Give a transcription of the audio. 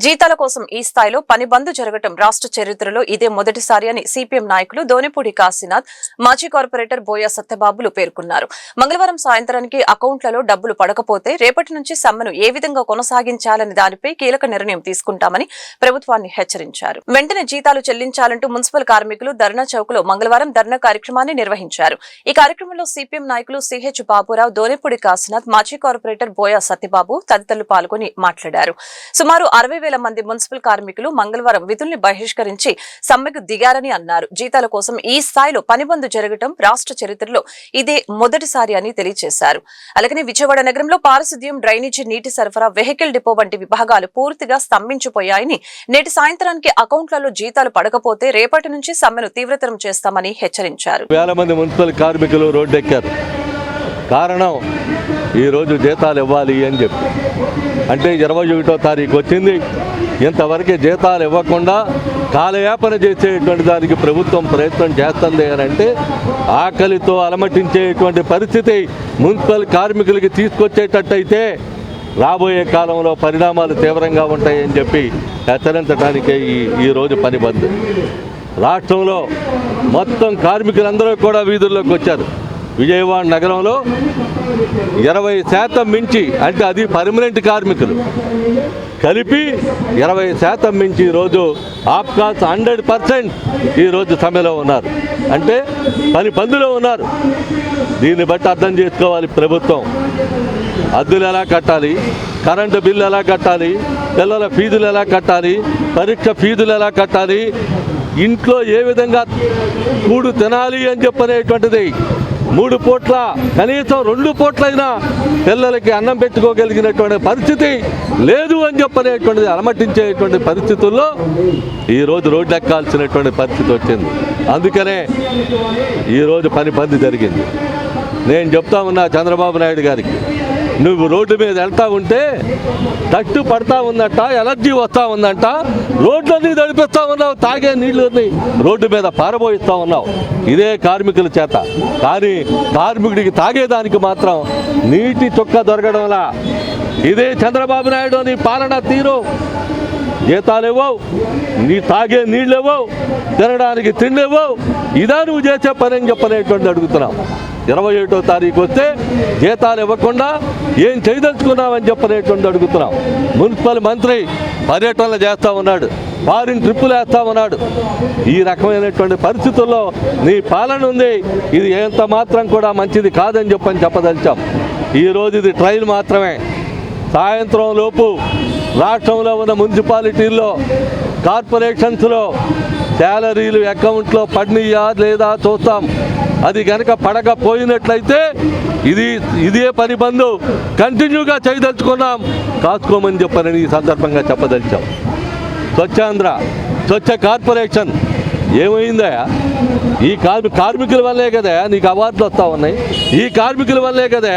జీతాల కోసం ఈ స్థాయిలో పని బంద్ జరగటం రాష్ట్ర చరిత్రలో ఇదే మొదటిసారి అని సిపిఎం నాయకులు దోనిపూడి కాశీనాథ్, మాజీ కార్పొరేటర్ బోయ సత్యబాబులు పేర్కొన్నారు. మంగళవారం సాయంత్రానికి అకౌంట్లలో డబ్బులు పడకపోతే రేపటి నుంచి సమ్మెను ఏ విధంగా కొనసాగించాలని దానిపై కీలక నిర్ణయం తీసుకుంటామని ప్రభుత్వాన్ని హెచ్చరించారు. వెంటనే జీతాలు చెల్లించాలంటూ మున్సిపల్ కార్మికులు ధర్నా చౌక్లో మంగళవారం ధర్నా కార్యక్రమాన్ని నిర్వహించారు. ఈ కార్యక్రమంలో సిపిఎం నాయకులు సిహెచ్ బాబురావు, దోనిపూడి కాశీనాథ్, మాజీ కార్పొరేటర్ బోయ సత్యబాబు తదితరులు పాల్గొని మాట్లాడారు. సుమారు 60,000 మంది మున్సిపల్ కార్మికులు మంగళవారం విధుల్ని బహిష్కరించి సమ్మెకు దిగారని అన్నారు. జీతాల కోసం ఈ స్థాయిలో పనిబంద్ జరగడం రాష్ట్ర చరిత్రలో ఇదే మొదటిసారి అని తెలియజేశారు. అలాగే విజయవాడ నగరంలో పారిశుద్ధ్యం, డ్రైనేజీ, నీటి సరఫరా, వెహికల్ డిపో వంటి విభాగాలు పూర్తిగా స్తంభించిపోయాయని, నేటి సాయంత్రానికి అకౌంట్లలో జీతాలు పడకపోతే రేపటి నుంచి సమ్మెను తీవ్రతరం చేస్తామని హెచ్చరించారు. వేల మంది మున్సిపల్ కార్మికులు రోడ్డెక్కారు. కారణం ఈరోజు జీతాలు ఇవ్వాలి అని చెప్పి, అంటే 21వ తారీఖు వచ్చింది, ఇంతవరకు జీతాలు ఇవ్వకుండా కాలయాపన చేసేటువంటి దానికి ప్రభుత్వం ప్రయత్నం చేస్తుంది అని అంటే ఆకలితో అలమటించేటువంటి పరిస్థితి మున్సిపల్ కార్మికులకి తీసుకొచ్చేటట్టయితే రాబోయే కాలంలో పరిణామాలు తీవ్రంగా ఉంటాయని చెప్పి హెచ్చరించడానికే ఈరోజు పని బంద్. రాష్ట్రంలో మొత్తం కార్మికులందరూ కూడా వీధుల్లోకి వచ్చారు. విజయవాడ నగరంలో 20% మించి, అంటే అది పర్మనెంట్ కార్మికులు కలిపి 20% మించి ఈరోజు ఆఫ్కాస్ 100% ఈరోజు సమ్మెలో ఉన్నారు, అంటే పని బంద్లో ఉన్నారు. దీన్ని బట్టి అర్థం చేసుకోవాలి ప్రభుత్వం. అద్దెలు ఎలా కట్టాలి, కరెంటు బిల్లు ఎలా కట్టాలి, పిల్లల ఫీజులు ఎలా కట్టాలి, పరీక్ష ఫీజులు ఎలా కట్టాలి, ఇంట్లో ఏ విధంగా కూడు తినాలి అని చెప్పనేటువంటిది 3 పూట్ల కనీసం 2 పూట్లైనా పిల్లలకి అన్నం పెట్టుకోగలిగినటువంటి పరిస్థితి లేదు అని చెప్పనేటువంటిది అలమటించేటువంటి పరిస్థితుల్లో ఈరోజు రోడ్డు ఎక్కాల్సినటువంటి పరిస్థితి వచ్చింది. అందుకనే ఈరోజు పని బంద్ జరిగింది. నేను చెప్తా ఉన్నా చంద్రబాబు నాయుడు గారికి, నువ్వు రోడ్డు మీద వెళ్తా ఉంటే తట్టు పడతా ఉందంట, ఎలర్జీ వస్తూ ఉందంట, రోడ్లన్నీ నడిపిస్తూ ఉన్నావు, తాగే నీళ్ళని రోడ్డు మీద పారబోయిస్తూ ఉన్నావు ఇదే కార్మికుల చేత. కానీ కార్మికుడికి తాగేదానికి మాత్రం నీటి చుక్క దొరకడంలా ఇదే చంద్రబాబు నాయుడు నీ పాలన తీరు. జీతాలు ఇవ్వవు, నీ తాగే నీళ్ళు ఇవ్వవు, తినడానికి తిండి ఇవ్వవు, ఇదా నువ్వు చేసే పని అని చెప్పనేటువంటి అడుగుతున్నావు. 21వ తారీఖు వస్తే జీతాలు ఇవ్వకుండా ఏం చేయదలుచుకున్నావని చెప్పనేటువంటి అడుగుతున్నాం. మున్సిపల్ మంత్రి పర్యటనలు చేస్తూ ఉన్నాడు, ఫారిన్ ట్రిప్పులు వేస్తూ ఉన్నాడు. ఈ రకమైనటువంటి పరిస్థితుల్లో నీ పాలన ఉంది, ఇది ఎంత మాత్రం కూడా మంచిది కాదని చెప్పదలిచాం. ఈరోజు ఇది ట్రయల్ మాత్రమే. సాయంత్రం లోపు రాష్ట్రంలో ఉన్న మున్సిపాలిటీల్లో, కార్పొరేషన్స్లో శాలరీలు అకౌంట్లో పడినయా లేదా చూస్తాం. అది కనుక పడకపోయినట్లయితే ఇదే పని బంద్ కంటిన్యూగా చేయదలుచుకున్నాం, కాసుకోమని చెప్పారని ఈ సందర్భంగా చెప్పదలిచాం. స్వచ్ఛాంధ్ర, స్వచ్ఛ కార్పొరేషన్ ఏమైందా? ఈ కార్మికుల వల్లే కదా నీకు అవార్డులు వస్తూ ఉన్నాయి, ఈ కార్మికుల వల్లే కదా